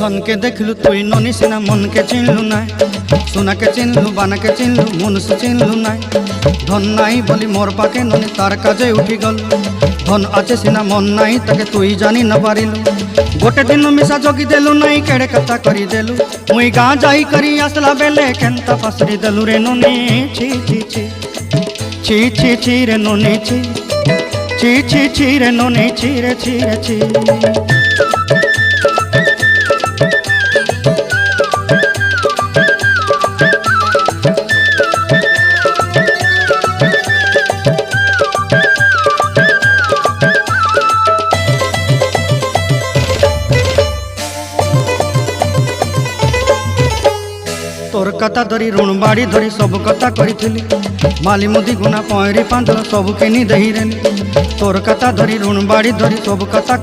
धन के देखलु तुई ननी सिना मन के चिन्हलु ना सोना के चिन्हलु बाना के चिन्हलु मनुष्य चिन्हलु ना धन नाई बोली मोर पाके ननी तार काजे उठी गल धन आचे सिना मन नाई ताके तुई जानी न पारिलु गोटे दिन मिसा जगी देलु नाई केड़े कथा करी देलु मुई गाँ जाई करी आसला बेले केंता फासरी देलु रे ननी छी छी छी छी छी छी रे ननी छी छी छी छी रे ननी छी रे छी रे छी। तोर कथा धरी ऋण बाड़ी धरी सब कथा करी माली मुदी गुना पहरी पांदर सब किनी दही रेली तोर कथा धरी ऋण बाड़ी धरी सब कथा